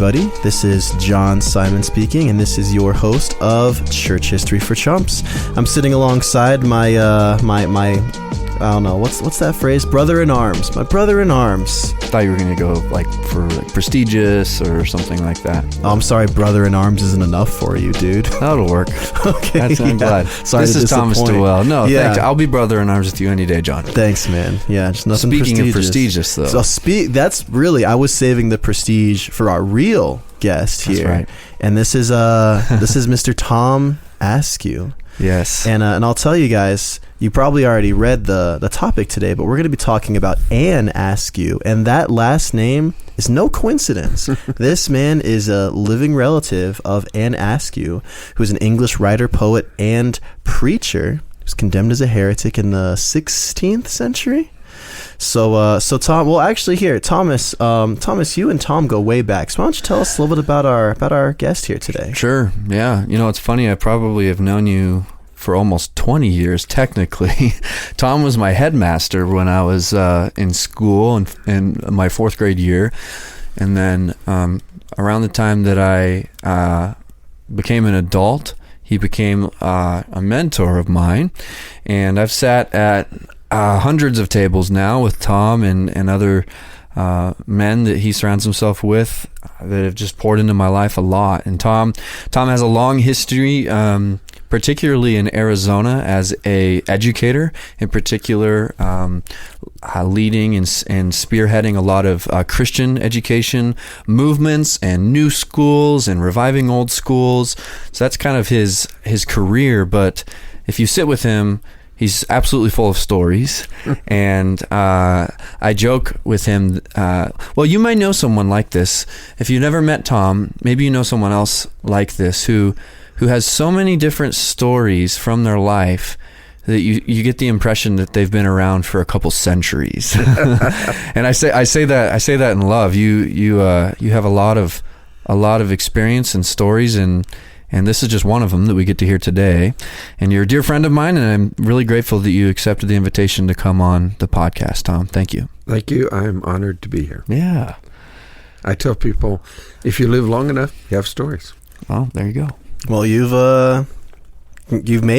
everybody. This is John Simon speaking, and this is your host of Church History for Chumps. I'm sitting alongside my I don't know, what's that phrase? Brother in arms. My brother in arms. I thought you were going to go for prestigious or something like that. Oh, I'm sorry, brother in arms isn't enough for you, dude. That'll work. Okay. I'm glad. Sorry this is Thomas Duell. No, thanks. I'll be brother in arms with you any day, John. Thanks, man. Yeah, just nothing Speaking prestigious. of prestigious, though. That's really, I was saving the prestige for our real guest here. That's right. And this is Mr. Tom Askew. Yes. And I'll tell you guys, you probably already read the topic today, but we're going to be talking about Anne Askew, and that last name is no coincidence. This man is a living relative of Anne Askew, who's an English writer, poet, and preacher. He was condemned as a heretic in the 16th century. So Tom, well, actually, here, Thomas, you and Tom go way back. So why don't you tell us a little bit about our guest here today? Sure. Yeah. You know, it's funny. I probably have known you for almost 20 years, technically. Tom was my headmaster when I was in school in my fourth grade year. And then around the time that I became an adult, he became a mentor of mine. And I've sat at hundreds of tables now with Tom and other men that he surrounds himself with that have just poured into my life a lot. And Tom has a long history, particularly in Arizona, as a educator, in particular leading and spearheading a lot of Christian education movements and new schools and reviving old schools. So that's kind of his career. But if you sit with him, he's absolutely full of stories. And I joke with him, well, you might know someone like this. If you've never met Tom, maybe you know someone else like this who has so many different stories from their life that you get the impression that they've been around for a couple centuries. And I say that in love. You have a lot of experience and stories, and this is just one of them that we get to hear today. And you're a dear friend of mine, and I'm really grateful that you accepted the invitation to come on the podcast, Tom. Thank you. Thank you. I'm honored to be here. Yeah. I tell people, if you live long enough, you have stories. Well, there you go. Well, you've made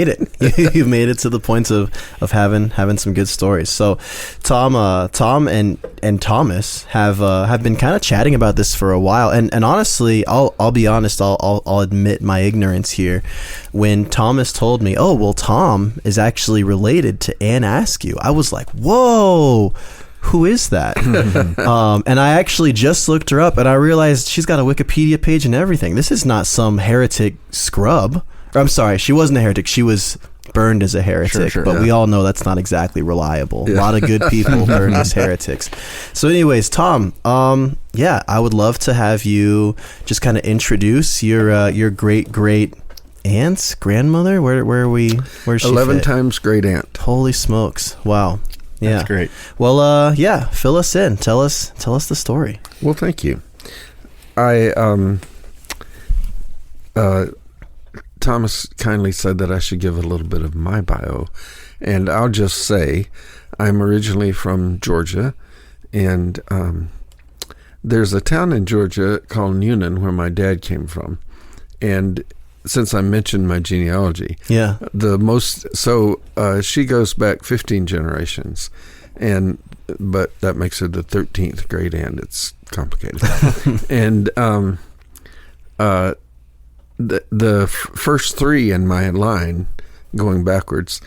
it. You've made it to the point of having some good stories. So, Tom and Thomas have been kind of chatting about this for a while. And honestly, I'll be honest. I'll admit my ignorance here. When Thomas told me, oh well, Tom is actually related to Anne Askew, I was like, whoa. Who is that? And I actually just looked her up, and I realized she's got a Wikipedia page and everything. This is not some heretic scrub. Or, I'm sorry, she wasn't a heretic. She was burned as a heretic, but we all know that's not exactly reliable. Yeah. A lot of good people burned as heretics. So anyways, Tom, I would love to have you just kind of introduce your great aunt's grandmother. Where's she 11 fit? times great aunt. Holy smokes. Wow. Yeah. That's great. Well, fill us in. Tell us the story. Well, thank you. Thomas kindly said that I should give a little bit of my bio, and I'll just say I'm originally from Georgia, and there's a town in Georgia called Newnan where my dad came from, and since I mentioned my genealogy, she goes back 15 generations, but that makes her the 13th great aunt. It's complicated. And the first three in my line, going backwards,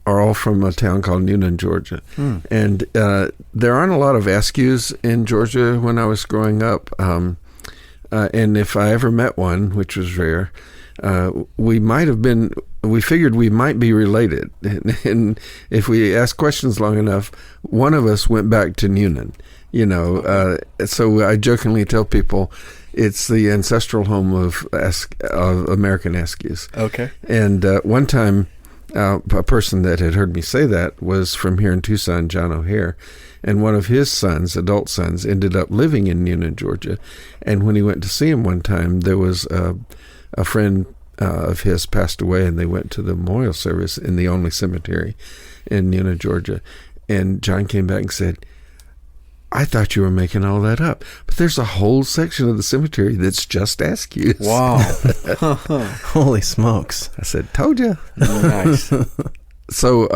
are all from a town called Newnan, Georgia. And there aren't a lot of Askews in Georgia when I was growing up. And if I ever met one, which was rare, we figured we might be related. And if we asked questions long enough, one of us went back to Newnan, so I jokingly tell people it's the ancestral home of American Askews. Okay. And one time, a person that had heard me say that was from here in Tucson, John O'Hare. And one of his sons, adult sons, ended up living in Newnan, Georgia. And when he went to see him one time, there was a friend of his passed away, and they went to the memorial service in the only cemetery in Newnan, Georgia. And John came back and said, I thought you were making all that up. But there's a whole section of the cemetery that's just Askews. Wow. Holy smokes. I said, told you. Nice. So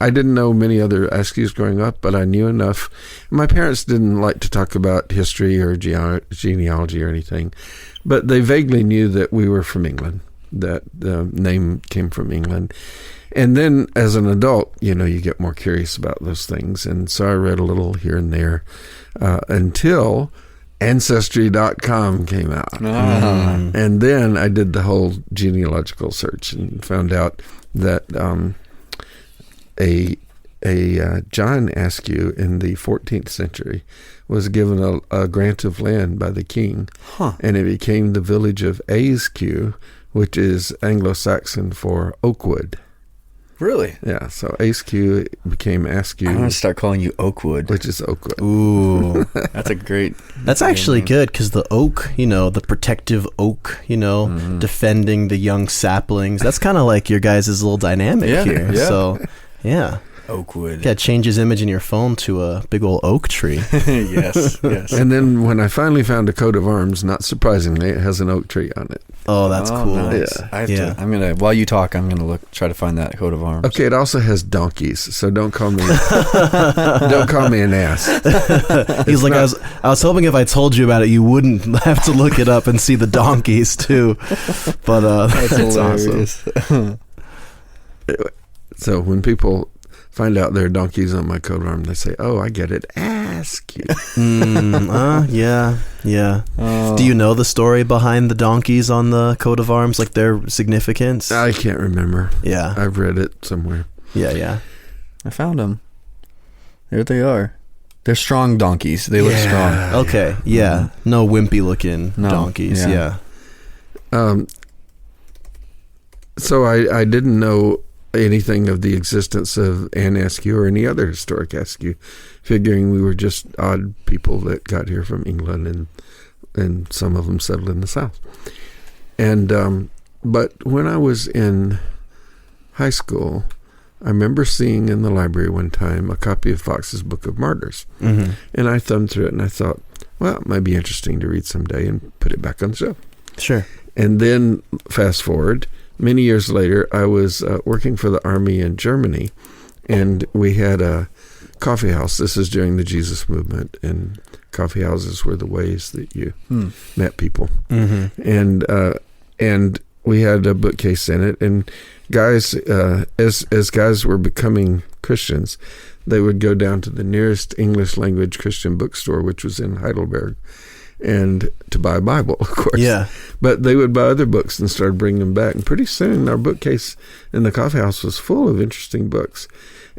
I didn't know many other Askews growing up, but I knew enough. My parents didn't like to talk about history or genealogy or anything, but they vaguely knew that we were from England, that the name came from England. And then as an adult, you get more curious about those things. And so I read a little here and there until Ancestry.com came out. And then I did the whole genealogical search and found out that a John Askew in the 14th century was given a grant of land by the king, and it became the village of Askew, which is Anglo-Saxon for Oakwood. Really? Yeah, so Askew became Askew. I'm going to start calling you Oakwood. Which is Oakwood. Ooh. That's a great... That's actually good, because the oak, the protective oak, defending the young saplings. That's kind of like your guys' little dynamic here. Yeah. So, yeah. Oakwood. Yeah, change his image in your phone to a big old oak tree. Yes. And then when I finally found a coat of arms, not surprisingly, it has an oak tree on it. Oh, that's cool. Nice. Yeah. I have to, I'm gonna, while you talk, I'm gonna try to find that coat of arms. Okay, it also has donkeys, so don't call me an ass. He's like, I was hoping if I told you about it, you wouldn't have to look it up and see the donkeys too. But that's awesome. So when people find out there are donkeys on my coat of arms, they say, "Oh, I get it. Askew." Yeah. Do you know the story behind the donkeys on the coat of arms, like their significance? I can't remember. Yeah, I've read it somewhere. Yeah. I found them. There they are. They're strong donkeys. They look strong. Okay. Yeah. No wimpy looking donkeys. Yeah. So I didn't know anything of the existence of Anne Askew or any other historic Askew, figuring we were just odd people that got here from England, and some of them settled in the South. And but when I was in high school, I remember seeing in the library one time a copy of Fox's Book of Martyrs, and I thumbed through it and I thought, well, it might be interesting to read someday, and put it back on the shelf. Sure. And then fast forward, many years later, I was working for the Army in Germany, and we had a coffee house. This is during the Jesus movement, and coffee houses were the ways that you met people. And we had a bookcase in it, and guys, as guys were becoming Christians, they would go down to the nearest English language Christian bookstore, which was in Heidelberg, and to buy a Bible, of course. Yeah. But they would buy other books and start bringing them back. And pretty soon, our bookcase in the coffee house was full of interesting books.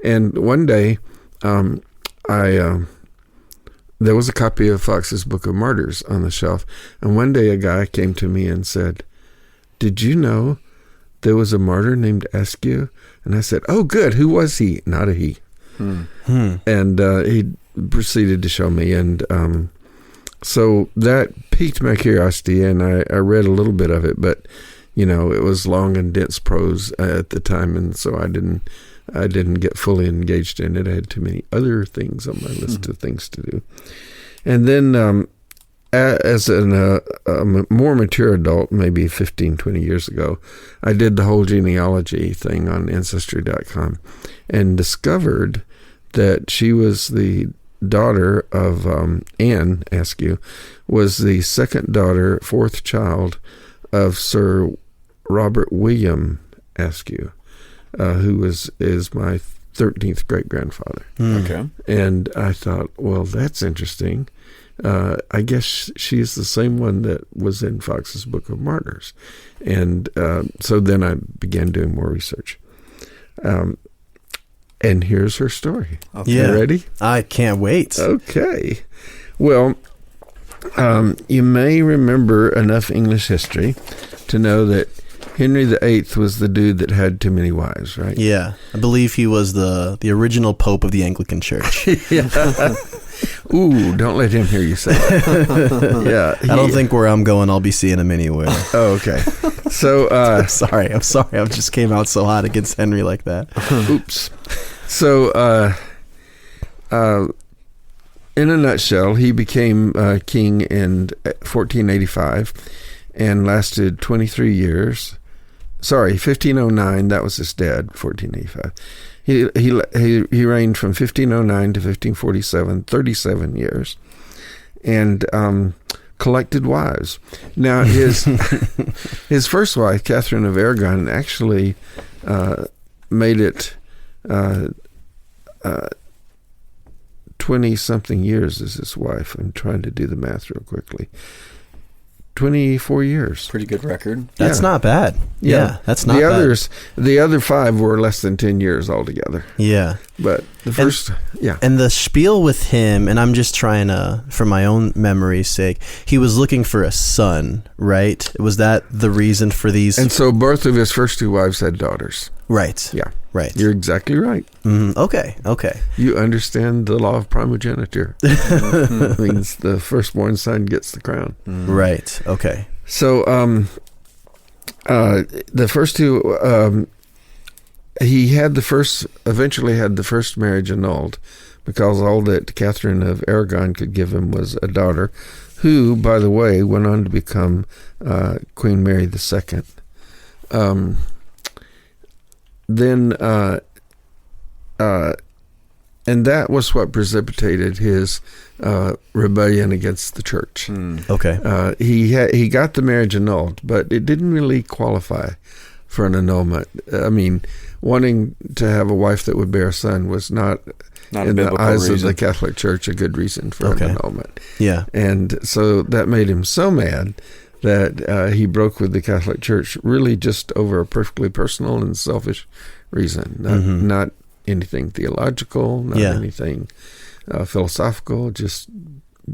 And one day, there was a copy of Fox's Book of Martyrs on the shelf. And one day, a guy came to me and said, "Did you know there was a martyr named Askew?" And I said, "Oh, good. Who was he?" Not a he. And he proceeded to show me. And so that piqued my curiosity, and I read a little bit of it, but it was long and dense prose at the time, and so I didn't get fully engaged in it. I had too many other things on my list of things to do. And then as a more mature adult, maybe 15, 20 years ago, I did the whole genealogy thing on Ancestry.com and discovered that she was the daughter of Anne Askew, was the second daughter, fourth child of Sir Robert William Askew, who is my 13th great-grandfather. Okay. And I thought, well, that's interesting. I guess she's the same one that was in Fox's Book of Martyrs. And so then I began doing more research. And here's her story. Okay. You ready? I can't wait. Okay. Well, you may remember enough English history to know that Henry VIII was the dude that had too many wives, right? Yeah. I believe he was the original Pope of the Anglican Church. Ooh, don't let him hear you say that. Yeah. I don't think where I'm going I'll be seeing him anywhere. Oh, okay. So, I'm sorry. I just came out so hot against Henry like that. Oops. So, in a nutshell, he became king in 1485 and lasted 23 years. Sorry, 1509. That was his dad. 1485. He reigned from 1509 to 1547, 37 years, and collected wives. Now his his first wife, Catherine of Aragon, actually made it 20-something years as his wife. I'm trying to do the math real quickly. 24 years. Pretty good record. That's not bad. Yeah, that's not bad. The other 5 were less than 10 years altogether. Yeah. But the first, And the spiel with him, and I'm just trying to, for my own memory's sake, he was looking for a son, right? Was that the reason for these? And so both of his first 2 wives had daughters. Right. Yeah. Right. You're exactly right. Okay. You understand the law of primogeniture. It means the firstborn son gets the crown. Right. Okay. So the first 2, he eventually had the first marriage annulled because all that Catherine of Aragon could give him was a daughter, who, by the way, went on to become Queen Mary II. And that was what precipitated his rebellion against the church. Okay. He got the marriage annulled, but it didn't really qualify for an annulment. I mean, wanting to have a wife that would bear a son was not in the eyes of the Catholic Church a good reason for an annulment. Yeah. And so that made him so mad that he broke with the Catholic Church, really just over a perfectly personal and selfish reason, not anything theological, not anything philosophical, just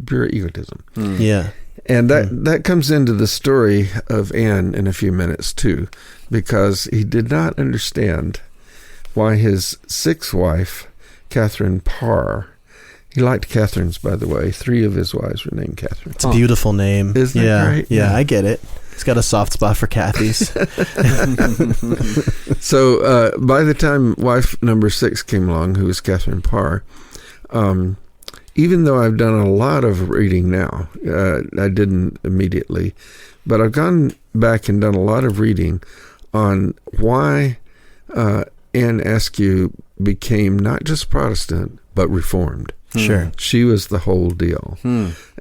pure egotism. Yeah. And that comes into the story of Anne in a few minutes too, because he did not understand why his 6th wife, Catherine Parr, he liked Catherines, by the way. 3 of his wives were named Catherine. It's a beautiful name. Isn't it great? Yeah, I get it. He's got a soft spot for Cathy's. So by the time wife number 6 came along, who was Catherine Parr, even though I've done a lot of reading now, I didn't immediately, but I've gone back and done a lot of reading on why Anne Askew became not just Protestant, but Reformed. Sure. She was the whole deal.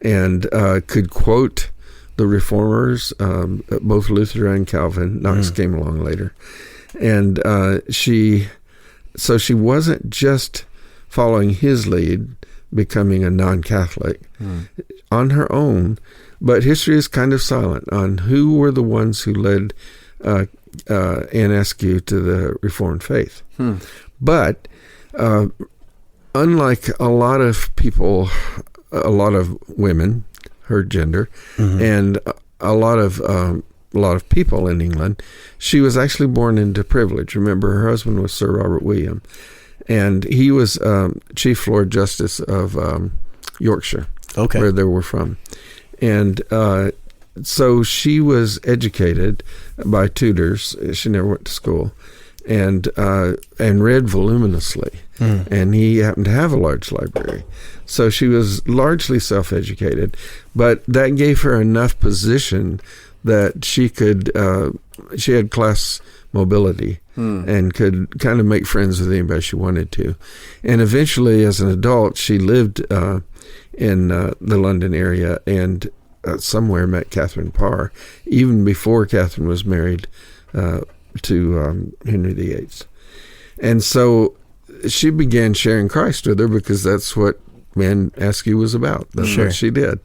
And could quote the reformers, both Luther and Calvin. Knox came along later. And she wasn't just following his lead, becoming a non-Catholic on her own, but history is kind of silent on who were the ones who led Anne Askew to the Reformed faith. But unlike a lot of people, a lot of women, her gender, and a lot of people in England, she was actually born into privilege. Remember, her husband was Sir Robert William, and he was Chief Lord Justice of Yorkshire, where they were from. And so she was educated by tutors. She never went to school, and read voluminously. And he happened to have a large library. So she was largely self-educated, but that gave her enough position that she had class mobility and could kind of make friends with anybody she wanted to. And eventually, as an adult, she lived in the London area and somewhere met Catherine Parr, even before Catherine was married to Henry VIII. And so she began sharing Christ with her because that's what Anne Askew was about. That's what she did.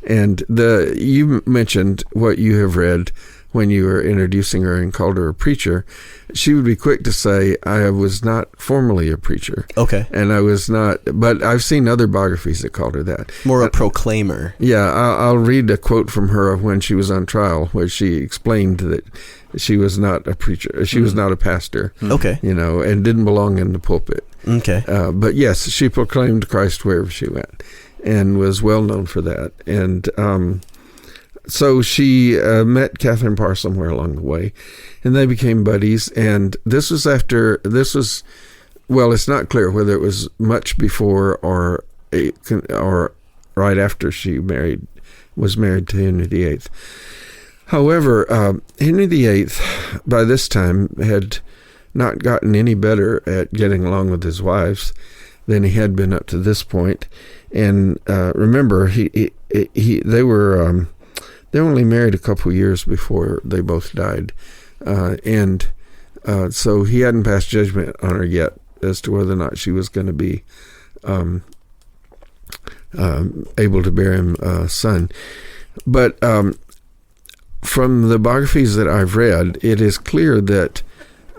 And you mentioned what you have read when you were introducing her and called her a preacher. She would be quick to say, I was not formally a preacher. Okay. And I was not, but I've seen other biographies that called her that. More a proclaimer. Yeah, I'll read a quote from her when she was on trial where she explained that she was not a preacher. She was not a pastor. Okay. And didn't belong in the pulpit. Okay. But yes, she proclaimed Christ wherever she went and was well known for that. And so she met Catherine Parr somewhere along the way, and they became buddies. And well, it's not clear whether it was much before or or right after she was married to Henry VIII. However, Henry VIII, by this time, had not gotten any better at getting along with his wives than he had been up to this point. And remember, they were only married a couple years before they both died, and so he hadn't passed judgment on her yet as to whether or not she was going to be able to bear him a son. But from the biographies that I've read, it is clear that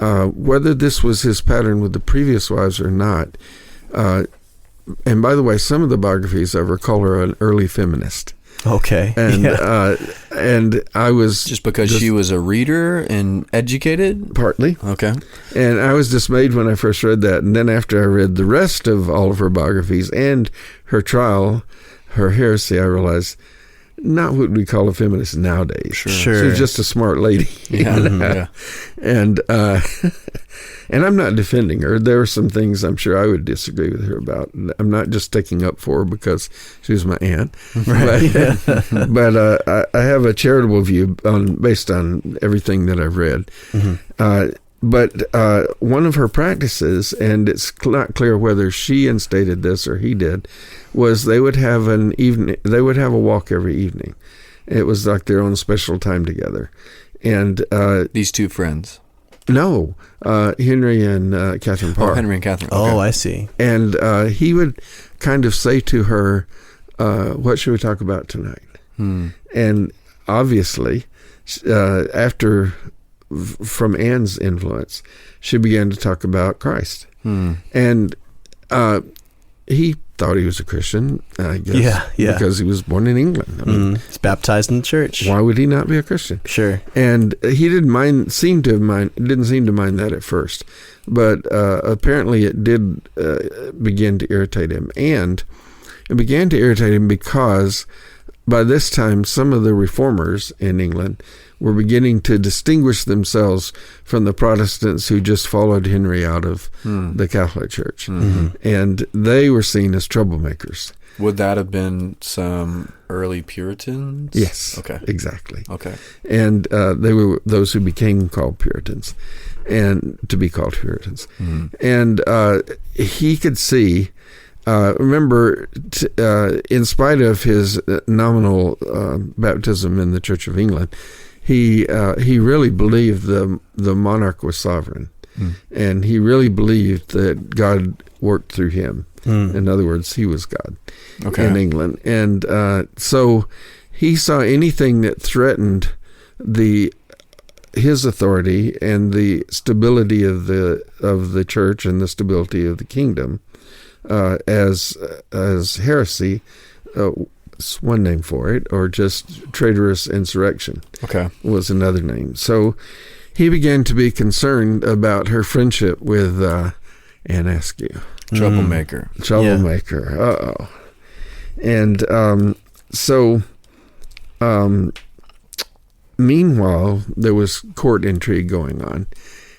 whether this was his pattern with the previous wives or not, and by the way, some of the biographies I recall her an early feminist. Okay. And and I was just because she was a reader and educated? Partly. Okay. And I was dismayed when I first read that. And then after I read the rest of all of her biographies and her trial, her heresy, I realized not what we call a feminist nowadays. Sure. She's just a smart lady. Yeah. Yeah. And and I'm not defending her. There are some things I'm sure I would disagree with her about. I'm not just sticking up for her because she was my aunt. Right. But I have a charitable view based on everything that I've read. Mm-hmm. But one of her practices, and it's not clear whether she instated this or he did, was they would have a walk every evening. It was like their own special time together. And these two friends. No, Henry and Catherine Parr. Oh, Henry and Catherine. Okay. Oh, I see. And he would kind of say to her, what should we talk about tonight? And obviously, from Anne's influence, she began to talk about Christ. And he thought he was a Christian, I guess, because he was born in England. I mean, He's baptized in the church. why would he not be a Christian? Sure. And he didn't seem to mind that at first, but apparently it did begin to irritate him, and it began to irritate him because by this time some of the reformers in England were beginning to distinguish themselves from the Protestants who just followed Henry out of the Catholic Church, and they were seen as troublemakers. Would that have been some early Puritans? Yes. Okay. Exactly. Okay. And they were those who became called Puritans, and to be called Puritans. And he could see, remember, in spite of his nominal baptism in the Church of England, he really believed the monarch was sovereign, and he really believed that God worked through him. In other words, he was God in England, and so he saw anything that threatened his authority and the stability of the church and the stability of the kingdom as heresy. One name for it, or just traitorous insurrection. Was another name. So he began to be concerned about her friendship with Anne Askew. Troublemaker. Yeah. Uh-oh. And so meanwhile, there was court intrigue going on,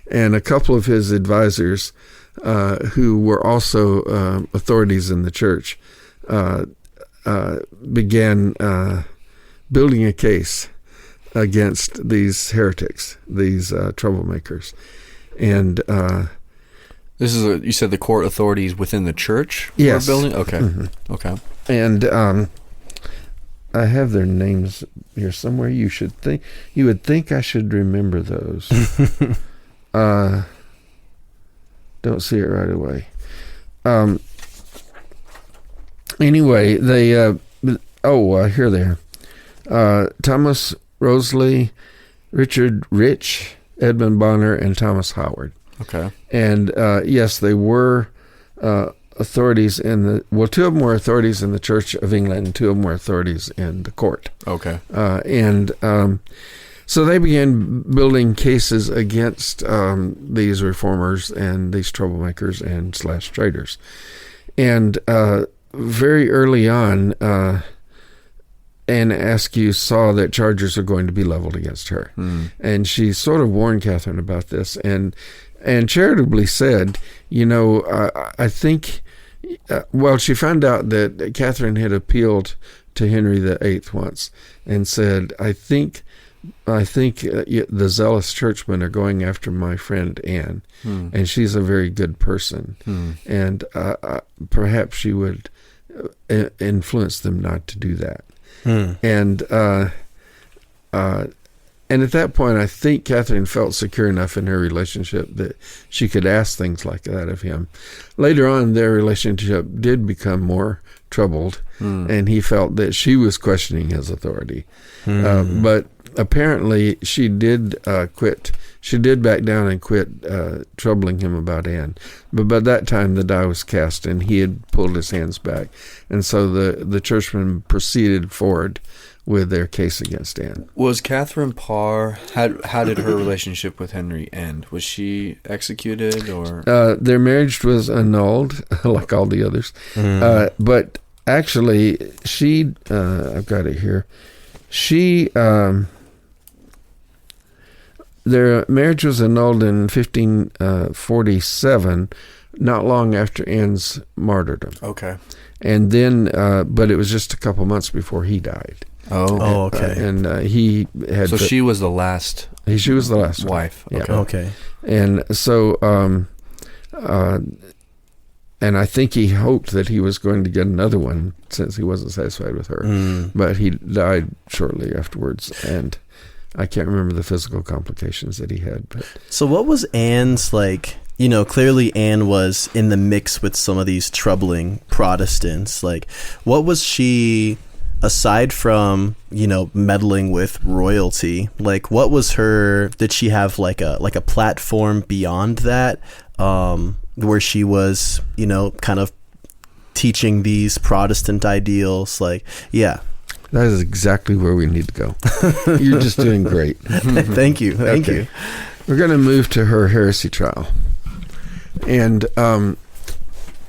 and a couple of his advisors, who were also authorities in the church, began building a case against these heretics, these troublemakers. And this is you said the court authorities within the church yes. were building? Okay. Okay. And I have their names here somewhere. You would think I should remember those. Don't see it right away. Anyway, they here they are. Thomas Rosalie, Richard Rich, Edmund Bonner, and Thomas Howard. Okay. And yes, they were authorities two of them were authorities in the Church of England, and two of them were authorities in the court. Okay. So they began building cases against these reformers and these troublemakers and / traitors. And very early on, Anne Askew saw that charges are going to be leveled against her. And she sort of warned Catherine about this and charitably said, I think Well, she found out that Catherine had appealed to Henry VIII once and said, I think the zealous churchmen are going after my friend Anne, and she's a very good person, and perhaps she would influence them not to do that. And at that point, I think Catherine felt secure enough in her relationship that she could ask things like that of him. Later on, their relationship did become more troubled, and he felt that she was questioning his authority. But apparently, she did quit. She did back down and quit troubling him about Anne. But by that time, the die was cast, and he had pulled his hands back. And so the churchmen proceeded forward with their case against Anne. Was Catherine Parr, how did her relationship with Henry end? Was she executed, or? Their marriage was annulled, like all the others. But actually, she, I've got it here, their marriage was annulled in 1547, not long after Anne's martyrdom. Okay. And then, but it was just a couple months before he died. Oh, okay. And he had. So she was the last. She was the last wife. Yeah. Okay. And so, and I think he hoped that he was going to get another one since he wasn't satisfied with her. But he died shortly afterwards, and I can't remember the physical complications that he had. But so, what was Anne's like? Clearly Anne was in the mix with some of these troubling Protestants. Like, what was she? Aside from, meddling with royalty, like what was did she have like a platform beyond that, where she was, kind of teaching these Protestant ideals? Like, yeah. That is exactly where we need to go. You're just doing great. Thank you. Thank you. We're going to move to her heresy trial. And,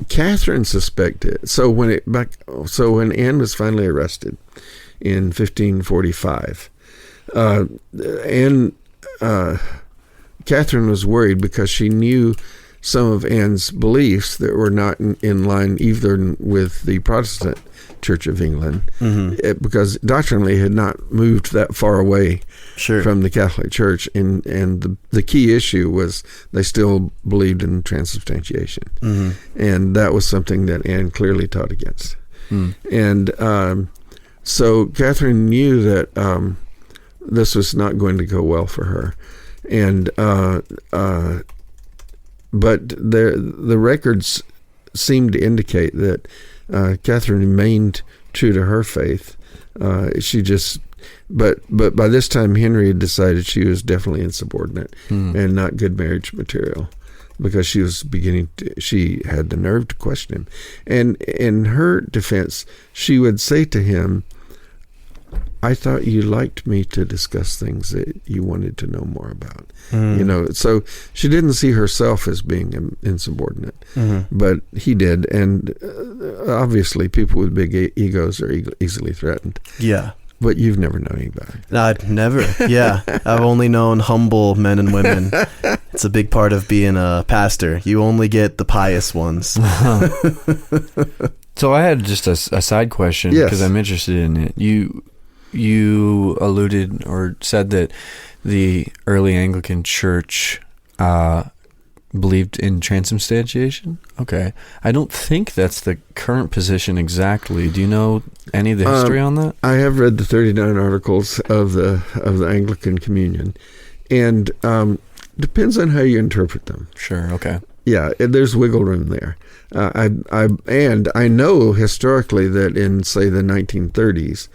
Catherine suspected. So when Anne was finally arrested in 1545, Catherine was worried because she knew some of Anne's beliefs that were not in line either with the Protestant Church of England, because doctrinally it had not moved that far away from the Catholic Church, and the key issue was they still believed in transubstantiation, and that was something that Anne clearly taught against. And so Catherine knew that this was not going to go well for her, and but the records seem to indicate that Catherine remained true to her faith. But by this time, Henry had decided she was definitely insubordinate and not good marriage material, because she was she had the nerve to question him. And in her defense, she would say to him, I thought you liked me to discuss things that you wanted to know more about. So she didn't see herself as being insubordinate, but he did. And obviously people with big egos are easily threatened. Yeah. But you've never known anybody. I've never. Yeah. I've only known humble men and women. It's a big part of being a pastor. You only get the pious ones. So I had just a side question, because I'm interested in it. You alluded or said that the early Anglican Church believed in transubstantiation. Okay. I don't think that's the current position exactly. Do you know any of the history on that? I have read the 39 articles of the Anglican Communion, and depends on how you interpret them. Sure. Okay. Yeah, there's wiggle room there. I know historically that in, say, the 1930s,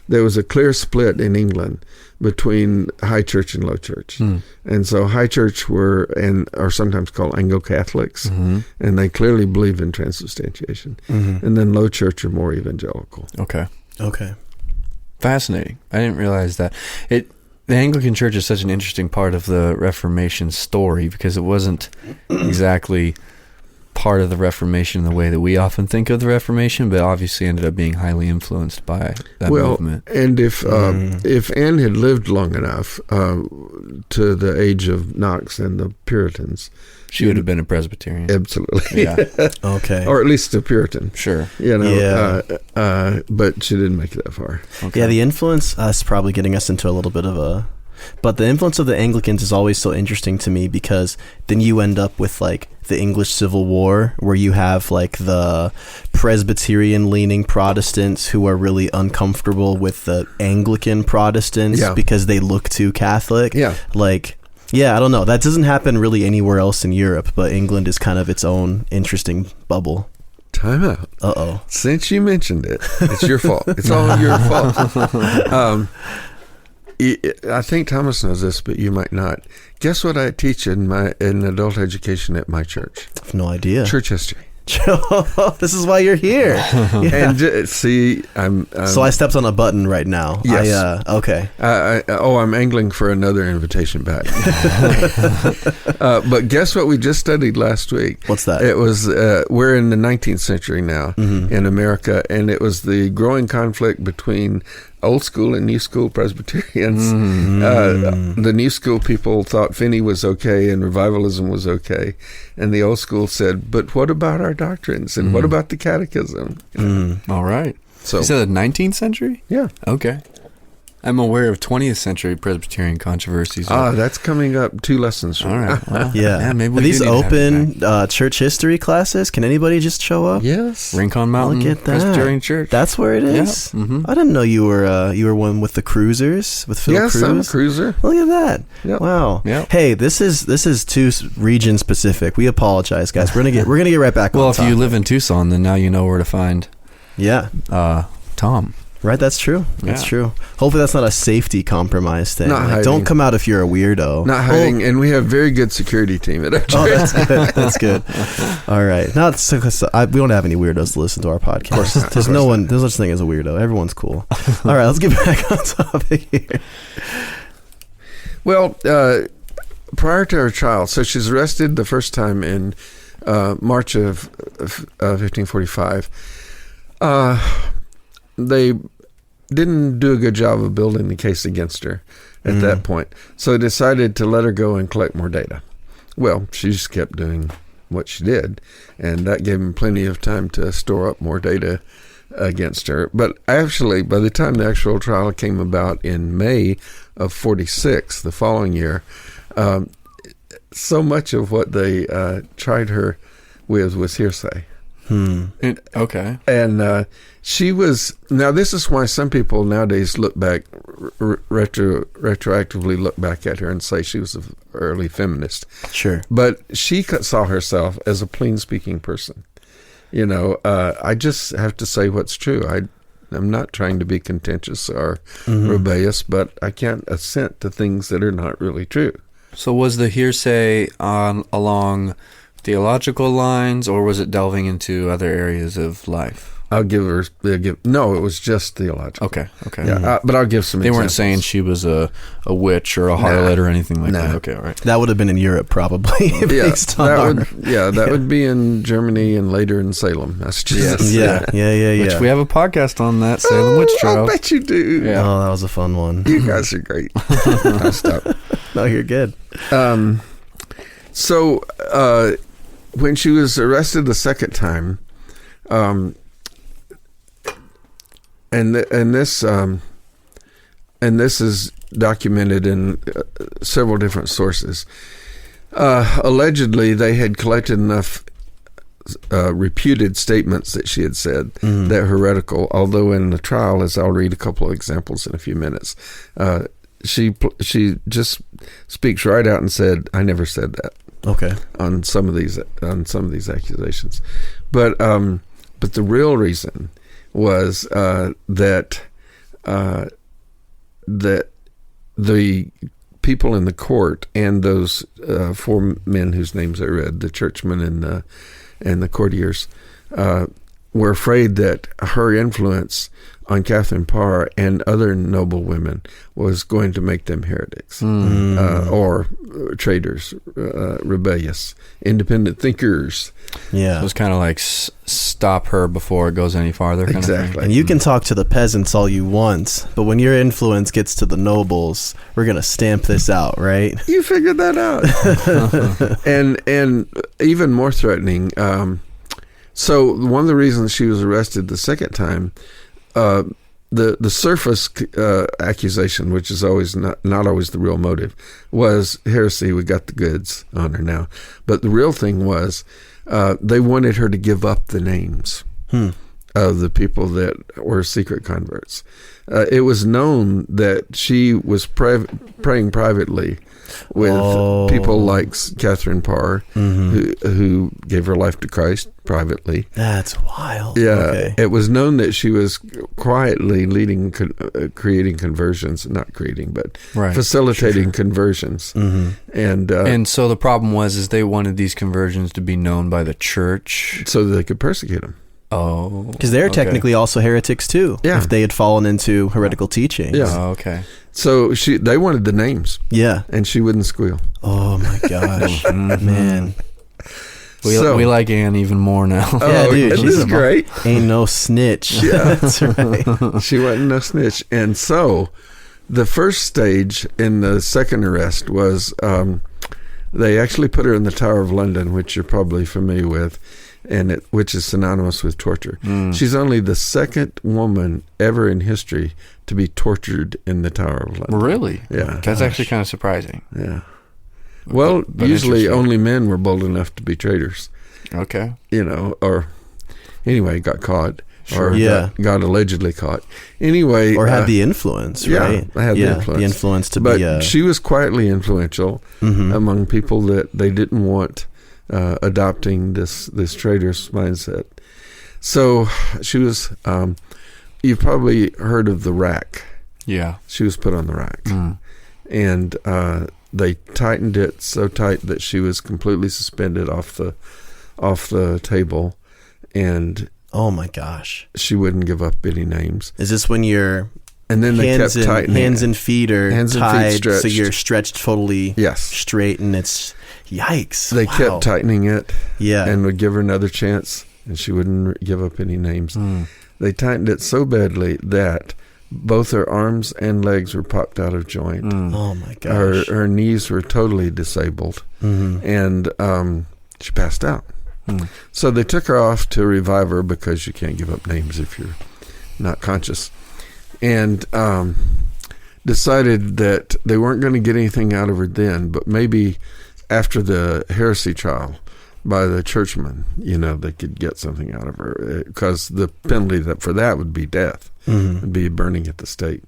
there was a clear split in England between high church and low church. And so high church are sometimes called Anglo-Catholics, and they clearly believe in transubstantiation. And then low church are more evangelical. Okay. Fascinating. I didn't realize that. The Anglican Church is such an interesting part of the Reformation story, because it wasn't exactly part of the Reformation in the way that we often think of the Reformation, but obviously ended up being highly influenced by that movement. And if Anne had lived long enough to the age of Knox and the Puritans, she would have been a Presbyterian. Absolutely. Yeah. Okay. Or at least a Puritan. Sure. But she didn't make it that far. Okay. Yeah, the influence, us probably getting us into a little bit of a... But the influence of the Anglicans is always so interesting to me, because then you end up with like the English Civil War, where you have like the Presbyterian leaning Protestants who are really uncomfortable with the Anglican Protestants because they look too Catholic. Yeah. Like, yeah, I don't know. That doesn't happen really anywhere else in Europe, but England is kind of its own interesting bubble. Time out. Uh-oh. Since you mentioned it, it's your fault. It's all your fault. I think Thomas knows this, but you might not. Guess what I teach in adult education at my church? I have no idea. Church history. This is why you're here. And see, I'm so I stepped on a button right now. Yes. Okay. I'm angling for another invitation back. But guess what we just studied last week? What's that? It was we're in the 19th century now in America, and it was the growing conflict between old school and new school Presbyterians. The new school people thought Finney was okay and revivalism was okay, and the old school said, but what about our doctrines, and what about the catechism? All right. So you said the 19th century? Yeah. Okay. I'm aware of 20th century Presbyterian controversies. That's coming up 2 lessons from all right. Well, yeah. Maybe we Are these do need to have open church history classes? Can anybody just show up? Yes. Rincon Mountain Look at that. Presbyterian Church. That's where it is? Yeah. Mm-hmm. I didn't know you were one with the cruisers, with Phil Cruz. Yes, I'm a cruiser. Look at that. Yep. Wow. Yep. Hey, this is too region specific. We apologize, guys. We're gonna get right back on Well, if top. you live in Tucson, then now you know where to find Tom. Right, that's true. That's true. Hopefully that's not a safety compromise thing. Not hiding. Don't come out if you're a weirdo. Not hiding, and we have very good security team at our church. Oh, that's good. That's good. All right. We don't have any weirdos to listen to our podcast. Of course not. There's no such thing as a weirdo. Everyone's cool. All right, let's get back on topic here. Well, prior to her trial, so she's arrested the first time in March of 1545. They didn't do a good job of building the case against her at that point. So they decided to let her go and collect more data. Well, she just kept doing what she did, and that gave them plenty of time to store up more data against her. But actually, by the time the actual trial came about in May of 46, the following year, so much of what they tried her with was hearsay. Okay. And she was, now this is why some people nowadays look back, retroactively look back at her and say she was an early feminist. Sure. But she saw herself as a plain speaking person. You know, I just have to say what's true. I'm not trying to be contentious or rebellious, but I can't assent to things that are not really true. So was the hearsay along theological lines, or was it delving into other areas of life? No, it was just theological. Okay. Yeah, but I'll give some They examples. weren't saying she was a witch or a harlot or anything like that. Okay, all right. That would have been in Europe probably. That would be in Germany and later in Salem, Massachusetts. Yeah. Which we have a podcast on that, Salem Witch Trial. I bet you do. Yeah. Oh, that was a fun one. You guys are great. I'll stop. No, you're good. So when she was arrested the second time, and this is documented in several different sources. Allegedly, they had collected enough reputed statements that she had said that are heretical. Although in the trial, as I'll read a couple of examples in a few minutes, she just speaks right out and said, "I never said that." Okay. On some of these accusations, but the real reason was that the people in the court and those 4 men whose names I read, the churchmen and the courtiers, were afraid that her influence on Catherine Parr and other noble women was going to make them heretics or traitors, rebellious, independent thinkers. Yeah. So it's kind of like stop her before it goes any farther. Kind Exactly. Of thing. And you can talk to the peasants all you want, but when your influence gets to the nobles, we're going to stamp this out, right? You figured that out. and even more threatening. So one of the reasons she was arrested the second time, the surface accusation, which is always not always the real motive, was heresy. We got the goods on her now, but the real thing was they wanted her to give up the names of the people that were secret converts. It was known that she was praying privately with people like Catherine Parr, who gave her life to Christ privately. That's wild. Yeah, Okay. it was known that she was quietly leading, creating conversions, not creating, but facilitating conversions. And so the problem was they wanted these conversions to be known by the church, so that they could persecute them. Oh, Because they're technically also heretics too. Yeah. If they had fallen into heretical teachings. Yeah. Oh, okay. So they wanted the names, Yeah. and she wouldn't squeal. Oh my gosh, man. We like Anne even more now. Yeah, dude, this she's is great. Ain't no snitch. Yeah. That's right. She wasn't no snitch. And so the first stage in the second arrest was they actually put her in the Tower of London, which you're probably familiar with, and which is synonymous with torture. She's only the second woman ever in history to be tortured in the Tower of London. Really? Yeah. That's actually kind of surprising. Yeah. Well, But usually interesting. only men were bold enough to be traitors, Okay. or anyway, got caught. Sure. Or Yeah. got allegedly caught. Anyway. Or had the influence, right? Yeah, had the influence. The influence to but be. she was quietly influential among people that they didn't want adopting this traitor's mindset. So she was. You've probably heard of the rack. Yeah. She was put on the rack, and they tightened it so tight that she was completely suspended off the table, and Oh my gosh. she wouldn't give up any names. Is this when your And then they kept tightening hands it. and feet are Hands and feet tied, so stretched. you're stretched totally Yes. straight, and it's yikes. They Wow. kept tightening it. Yeah. And would give her another chance, and she wouldn't give up any names. They tightened it so badly that both her arms and legs were popped out of joint. Oh my gosh. Her knees were totally disabled, and she passed out. So they took her off to revive her, because you can't give up names if you're not conscious, and decided that they weren't going to get anything out of her then, but maybe after the heresy trial by the churchmen, they could get something out of her, because the penalty for that would be death, would be burning at the stake.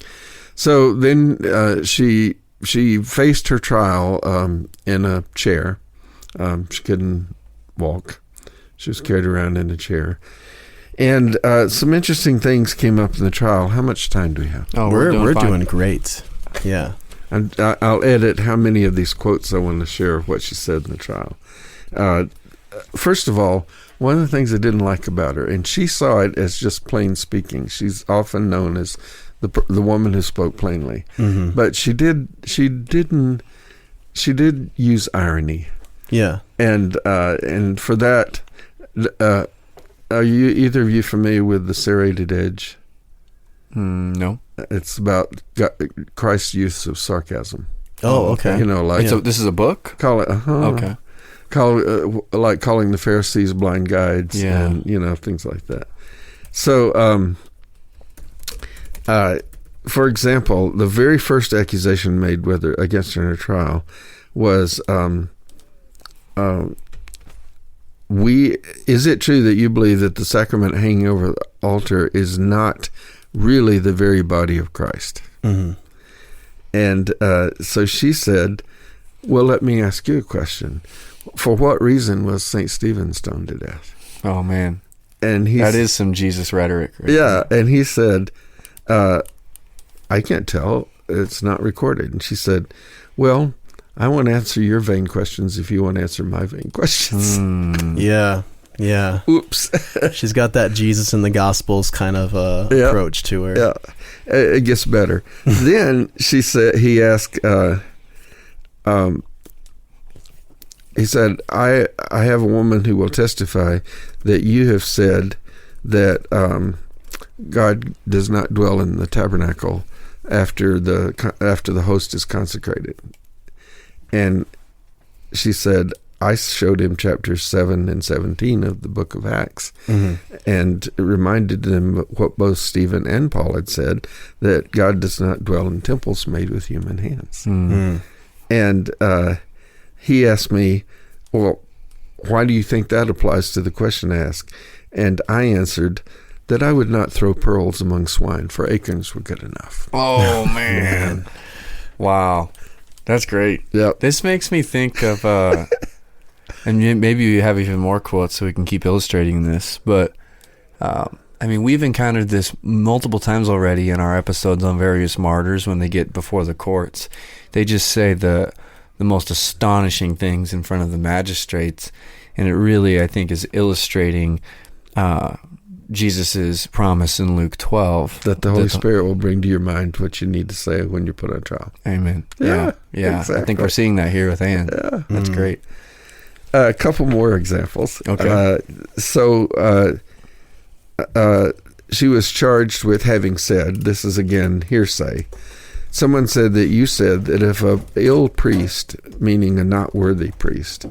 So then she faced her trial in a chair. She couldn't walk. She was carried around in a chair. And some interesting things came up in the trial. How much time do we have? Oh, we're fine. doing great. Yeah. And I'll edit how many of these quotes I want to share of what she said in the trial. First of all, one of the things I didn't like about her, and she saw it as just plain speaking. She's often known as the woman who spoke plainly, but she did use irony. Yeah. And for that, are you either of you familiar with the serrated edge? No. It's about Christ's use of sarcasm. Oh, okay. Like So this is a book? call it. Okay. Like calling the Pharisees blind guides, Yeah. and things like that. So, for example, the very first accusation made against her in her trial was, is it true that you believe that the sacrament hanging over the altar is not really the very body of Christ? And so she said, well, let me ask you a question. For what reason was St. Stephen stoned to death? Oh, man. And That is some Jesus rhetoric. Right? yeah, and he said, I can't tell. It's not recorded. And she said, well, I won't answer your vain questions if you won't answer my vain questions. Yeah. Yeah. Oops. She's got that Jesus in the Gospels kind of Yeah. approach to her. Yeah, it gets better. Then he asked, he said, I have a woman who will testify that you have said that God does not dwell in the tabernacle after the host is consecrated. And she said, I showed him chapters 7 and 17 of the book of Acts, and reminded him what both Stephen and Paul had said, that God does not dwell in temples made with human hands. And he asked me, well, why do you think that applies to the question I asked? And I answered that I would not throw pearls among swine, for acorns were good enough. Oh, man. Wow. That's great. Yep. This makes me think of, and maybe you have even more quotes so we can keep illustrating this, but I mean, we've encountered this multiple times already in our episodes on various martyrs when they get before the courts. They just say the most astonishing things in front of the magistrates, and it really, I think, is illustrating Jesus's promise in Luke 12 that the Holy Spirit will bring to your mind what you need to say when you're put on trial. Amen. Yeah, Exactly. I think we're exactly. seeing that here with Anne. Yeah. That's great. A couple more examples. Okay. She was charged with having said, this is again hearsay, someone said that you said that if a ill priest, meaning a not worthy priest,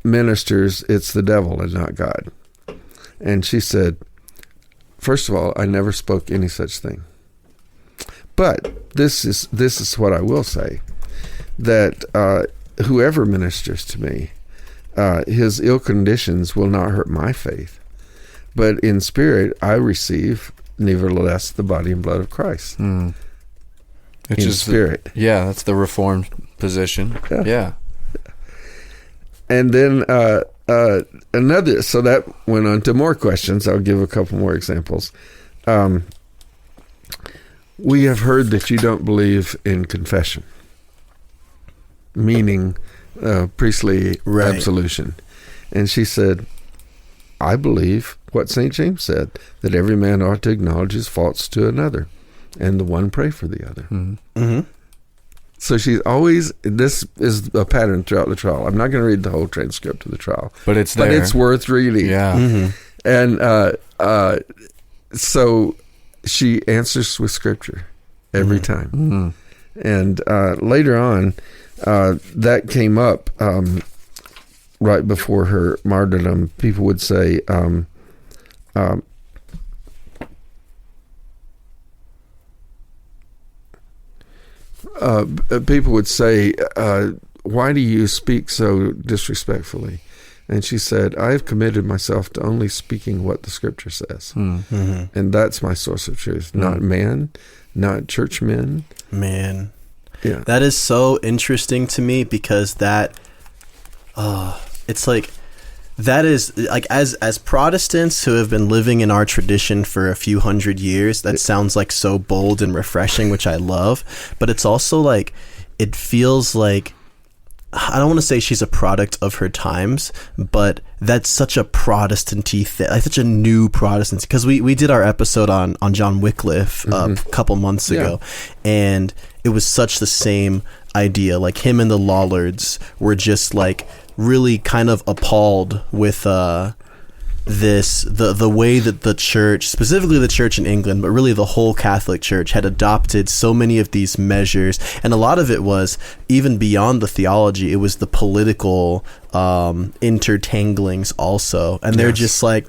ministers, it's the devil and not God. And she said, first of all, I never spoke any such thing. But this is what I will say, that whoever ministers to me, his ill conditions will not hurt my faith. But in spirit, I receive, nevertheless, the body and blood of Christ. Which in is spirit. That's the Reformed position. Yeah. And then another, so that went on to more questions. I'll give a couple more examples. We have heard that you don't believe in confession, meaning priestly absolution. And she said, I believe what St. James said, that every man ought to acknowledge his faults to another, and the one pray for the other. Mm-hmm. So she's always, this is a pattern throughout the trial. I'm not going to read the whole transcript of the trial, but it's there. But it's worth reading. Yeah. Mm-hmm. And so she answers with scripture every time. Mm-hmm. And later on, that came up right before her martyrdom. People would say, why do you speak so disrespectfully? And she said, I have committed myself to only speaking what the scripture says. Mm-hmm. And that's my source of truth, not man, not churchmen. Man. Yeah. That is so interesting to me, because that, it's like, that is like, as Protestants who have been living in our tradition for a few hundred years, that sounds like so bold and refreshing, which I love. But it's also like, it feels like, I don't want to say she's a product of her times, but that's such a Protestant-y thing, like such a new Protestant, because we did our episode on John Wycliffe a couple months ago, and it was such the same idea. Like, him and the Lollards were just like really kind of appalled with the way that the church, specifically the church in England, but really the whole Catholic Church, had adopted so many of these measures. And a lot of it was even beyond the theology, it was the political intertanglings also. And they're just like,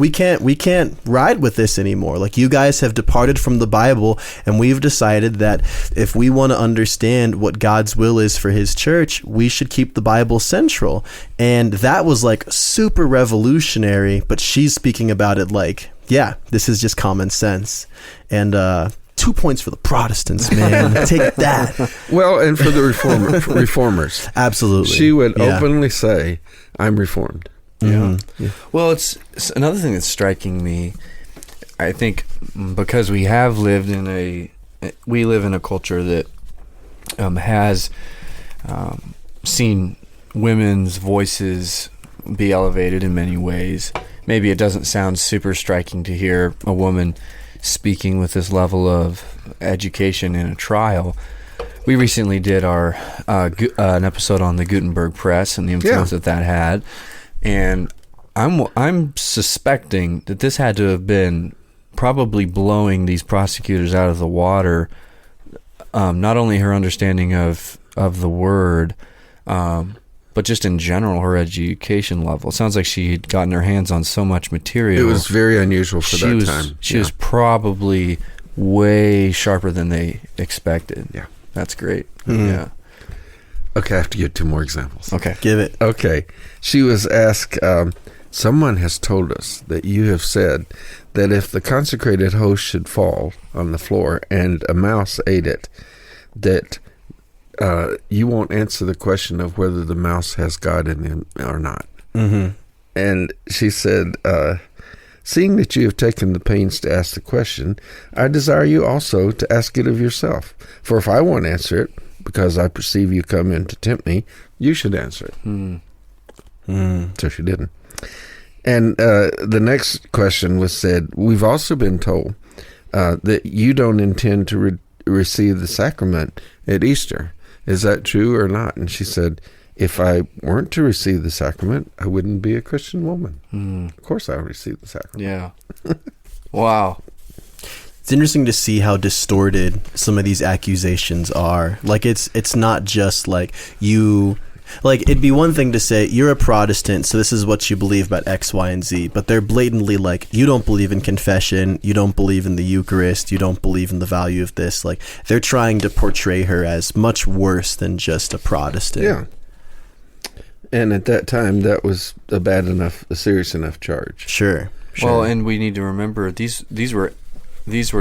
we can't ride with this anymore. Like, you guys have departed from the Bible, and we've decided that if we want to understand what God's will is for his church, we should keep the Bible central. And that was like super revolutionary, but she's speaking about it like, yeah, this is just common sense. And 2 points for the Protestants, man. Take that. Well, and for the reformers. Absolutely. She would openly say, I'm reformed. Yeah. Well, it's another thing that's striking me, I think, because we live in a culture that has seen women's voices be elevated in many ways. Maybe it doesn't sound super striking to hear a woman speaking with this level of education in a trial. We recently did an episode on the Gutenberg press and the influence that had, and I'm suspecting that this had to have been probably blowing these prosecutors out of the water. Not only her understanding of the word, but just in general her education level. It sounds like she had gotten her hands on so much material. It was very unusual for that time. She was probably way sharper than they expected. Yeah. That's great. Mm-hmm. Yeah. Okay, I have to give 2 more examples. Okay. Give it. Okay. She was asked, someone has told us that you have said that if the consecrated host should fall on the floor and a mouse ate it, that you won't answer the question of whether the mouse has God in him or not. Mm-hmm. And she said, seeing that you have taken the pains to ask the question, I desire you also to ask it of yourself. For if I won't answer it, because I perceive you come in to tempt me, you should answer it. So she didn't. And the next question was said, we've also been told that you don't intend to receive the sacrament at Easter. Is that true or not? And she said, if I weren't to receive the sacrament, I wouldn't be a Christian woman. Of course I would receive the sacrament. Yeah. Wow. It's interesting to see how distorted some of these accusations are. Like, it's not just like you... Like, it'd be one thing to say, you're a Protestant, so this is what you believe about X, Y, and Z. But they're blatantly like, you don't believe in confession, you don't believe in the Eucharist, you don't believe in the value of this. Like, they're trying to portray her as much worse than just a Protestant. Yeah. And at that time, that was a serious enough charge. Sure. Well, and we need to remember these were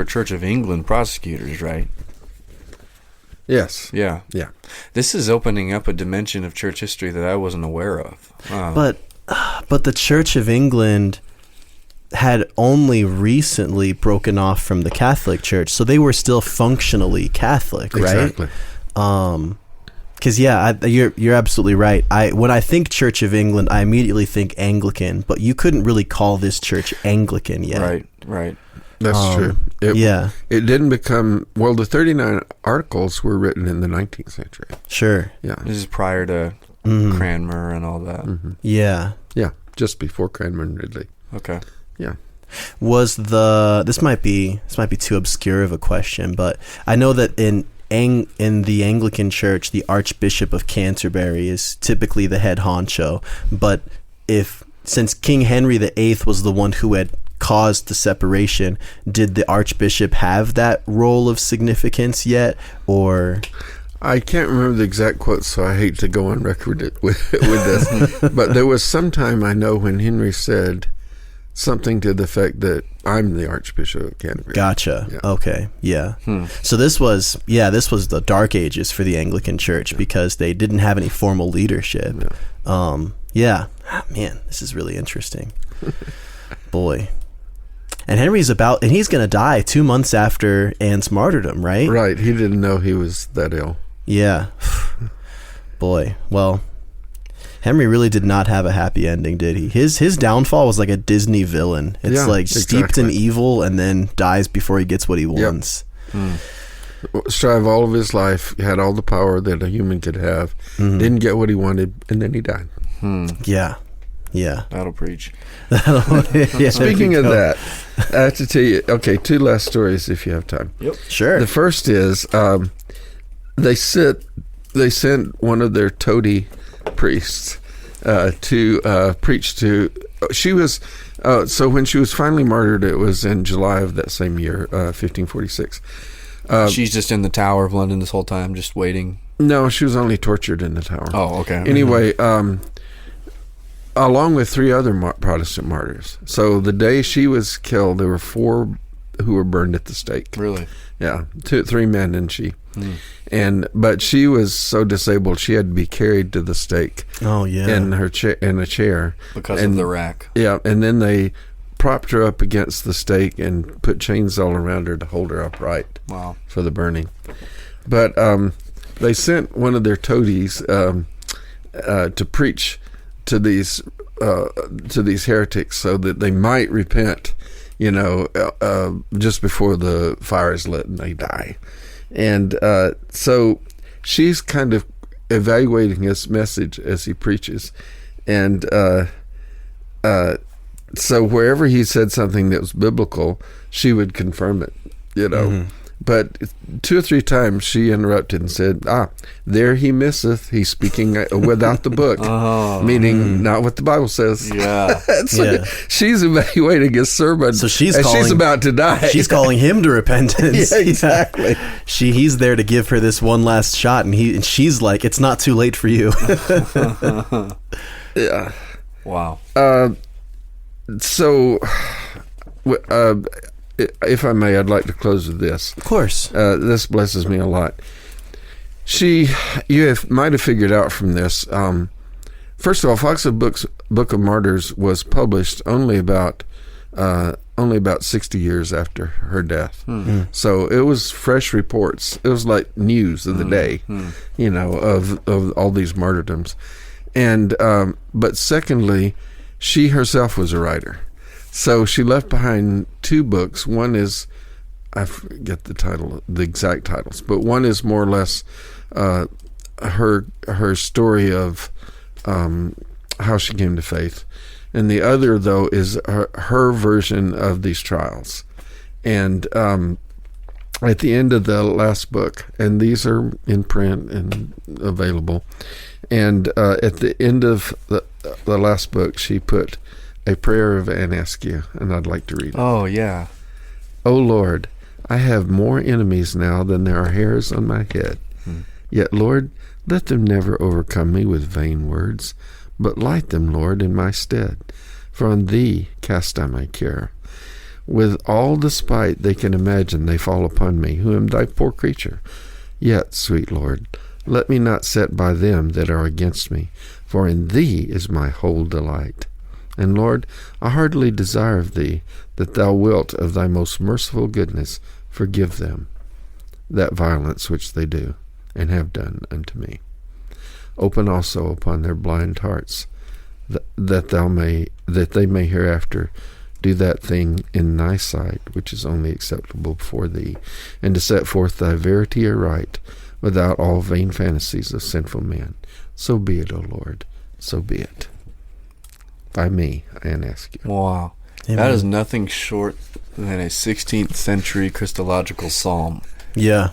Church of England prosecutors, right? Yes. Yeah. Yeah. This is opening up a dimension of church history that I wasn't aware of. But the Church of England had only recently broken off from the Catholic Church, so they were still functionally Catholic, right? Exactly. Because you're absolutely right. When I think Church of England, I immediately think Anglican, but you couldn't really call this church Anglican yet. Right. That's true. It didn't become... Well, the 39 articles were written in the 19th century. Sure. Yeah. This is prior to Cranmer and all that. Mm-hmm. Yeah. Yeah, just before Cranmer and Ridley. Okay. Yeah. This might be too obscure of a question, but I know that in the Anglican Church, the Archbishop of Canterbury is typically the head honcho. But since King Henry VIII was the one who had caused the separation, did the Archbishop have that role of significance yet, or? I can't remember the exact quote, so I hate to go on record with this. But there was some time I know when Henry said something to the effect that I'm the Archbishop of Canterbury. Gotcha. Yeah. Okay. Yeah. So this was the Dark Ages for the Anglican Church because they didn't have any formal leadership. Yeah. Man, this is really interesting. Boy. And he's going to die 2 months after Anne's martyrdom, right? Right. He didn't know he was that ill. Yeah. Boy. Well, Henry really did not have a happy ending, did he? His downfall was like a Disney villain. It's steeped in evil and then dies before he gets what he wants. Strive all of his life, had all the power that a human could have, didn't get what he wanted, and then he died. Yeah. Yeah. That'll preach. Speaking of that, I have to tell you, 2 last stories if you have time. Yep. Sure. The first is they sent one of their toady priests to preach to... She was... so when she was finally martyred, it was in July of that same year, 1546. She's just in the Tower of London this whole time, just waiting. No, she was only tortured in the Tower. Oh, okay. Anyway, along with 3 other Protestant martyrs. So the day she was killed, there were 4 who were burned at the stake. Really? Yeah, 3 men and she. But she was so disabled she had to be carried to the stake. Oh yeah. In her in a chair because of the rack. Yeah, and then they propped her up against the stake and put chains all around her to hold her upright. Wow. For the burning. But they sent one of their toadies to preach to these heretics so that they might repent, just before the fire is lit and they die. And so she's kind of evaluating his message as he preaches. And so wherever he said something that was biblical, she would confirm it, Mm-hmm. But 2 or 3 times she interrupted and said, there he misseth. He's speaking without the book, meaning not what the Bible says. Yeah. So she's evaluating his sermon. So she's about to die. She's calling him to repentance. Yeah, exactly. He's there to give her this one last shot, and she's like, it's not too late for you. Yeah. Wow. So, if I may, I'd like to close with this. Of course. This blesses me a lot. Might have figured out from this. First of all, Fox's Book of Martyrs was published only about 60 years after her death. Mm-hmm. So it was fresh reports. It was like news of the day, of all these martyrdoms. And but secondly, she herself was a writer. So she left behind 2 books. One is, I forget the exact titles, but one is more or less her story of how she came to faith, and the other, though, is her version of these trials. And at the end of the last book, and these are in print and available, and at the end of the last book, she put a prayer of Anne Askew, and I'd like to read it. Oh, yeah. O Lord, I have more enemies now than there are hairs on my head. Yet, Lord, let them never overcome me with vain words, but light them, Lord, in my stead. For on thee cast I my care. With all the spite they can imagine they fall upon me, who am thy poor creature. Yet, sweet Lord, let me not set by them that are against me, for in thee is my whole delight. And Lord, I heartily desire of thee that thou wilt of thy most merciful goodness forgive them that violence which they do and have done unto me. Open also upon their blind hearts, that they may hereafter do that thing in thy sight which is only acceptable before thee, and to set forth thy verity aright, without all vain fantasies of sinful men. So be it, O Lord, so be it. By me, Anne Askew. Wow. Amen. That is nothing short than a 16th century Christological psalm. Yeah.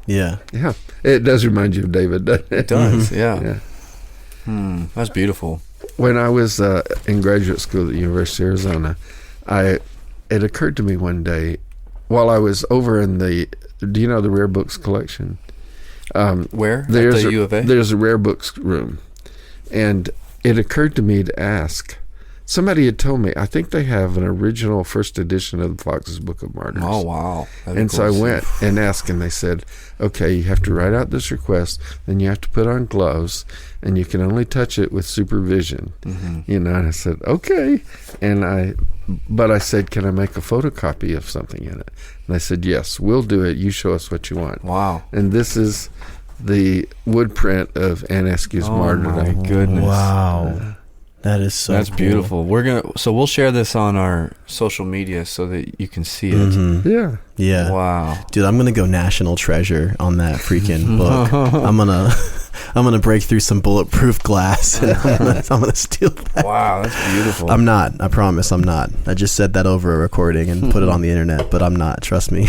Yeah. Yeah. It does remind you of David, doesn't it? It does, yeah. Yeah. That's beautiful. When I was in graduate school at the University of Arizona, it occurred to me one day, while I was over in the Rare Books collection? Where? At There's the U of A? There's a Rare Books room. And it occurred to me to ask. Somebody had told me, I think they have an original first edition of the Fox's Book of Martyrs. Oh, wow. And so I went and asked, and they said, okay, you have to write out this request, then you have to put on gloves, and you can only touch it with supervision. Mm-hmm. And I said, okay. But I said, can I make a photocopy of something in it? And they said, yes, we'll do it. You show us what you want. Wow. And this is the wood print of Anne Askew's martyrdom. My goodness. Wow. That is so That's cool. beautiful. We'll share this on our social media so that you can see it. Mm-hmm. Yeah. Yeah. Wow. Dude, I'm gonna go national treasure on that freaking book. I'm gonna break through some bulletproof glass and I'm gonna steal that. Wow, that's beautiful. I'm not. I promise I'm not. I just said that over a recording and put it on the internet, but I'm not. Trust me.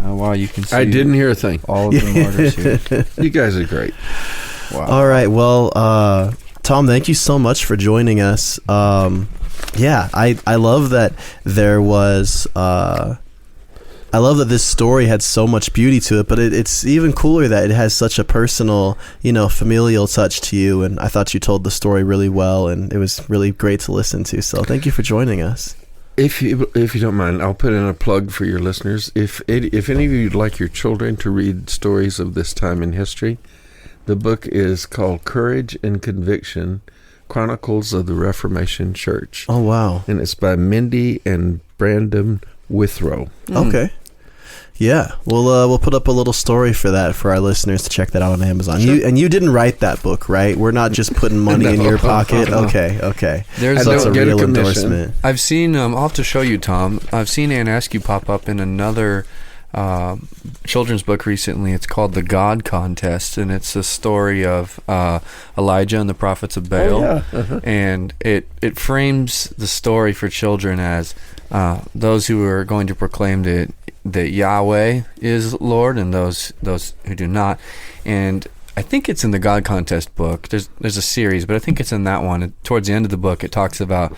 Oh, wow, you can see. I didn't hear a thing. All of the martyrs here. You guys are great. Wow. All right. Well, Tom, thank you so much for joining us. Yeah, I love that there was. I love that this story had so much beauty to it, but it's even cooler that it has such a personal, familial touch to you. And I thought you told the story really well, and it was really great to listen to. So thank you for joining us. If you don't mind, I'll put in a plug for your listeners. If any of you would like your children to read stories of this time in history, the book is called Courage and Conviction, Chronicles of the Reformation Church. Oh, wow. And it's by Mindy and Brandon Withrow. Okay. Yeah, we'll put up a little story for that for our listeners to check that out on Amazon. Sure. You didn't write that book, right? We're not just putting money in your pocket. Okay. There's So that's a get a real commission. endorsement. I've seen. I'll have to show you, Tom. I've seen Ann Askew pop up in another children's book recently. It's called The God Contest, and it's a story of Elijah and the prophets of Baal. Oh, yeah. Uh-huh. And it frames the story for children as those who are going to proclaim that Yahweh is Lord, and those who do not. And I think it's in the God Contest book. There's a series, but I think it's in that one. And towards the end of the book, it talks about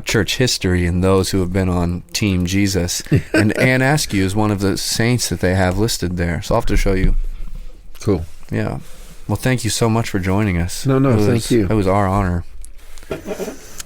church history and those who have been on Team Jesus. And Ann Askew is one of the saints that they have listed there. So I'll have to show you. Cool. Yeah. Well, thank you so much for joining us. No, thank you. It was our honor.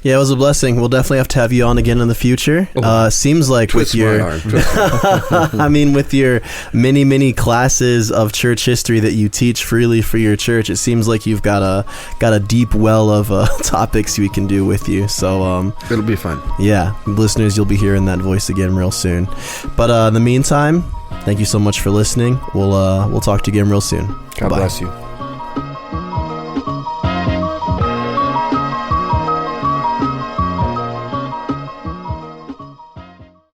Yeah, it was a blessing. We'll definitely have to have you on again in the future. Seems like Twist with my your, arm. I mean, with your many classes of church history that you teach freely for your church, it seems like you've got a deep well of topics we can do with you. So It'll be fun. yeah, listeners, you'll be hearing that voice again real soon. But in the meantime, thank you so much for listening. We'll talk to you again real soon. God Bye. bless you.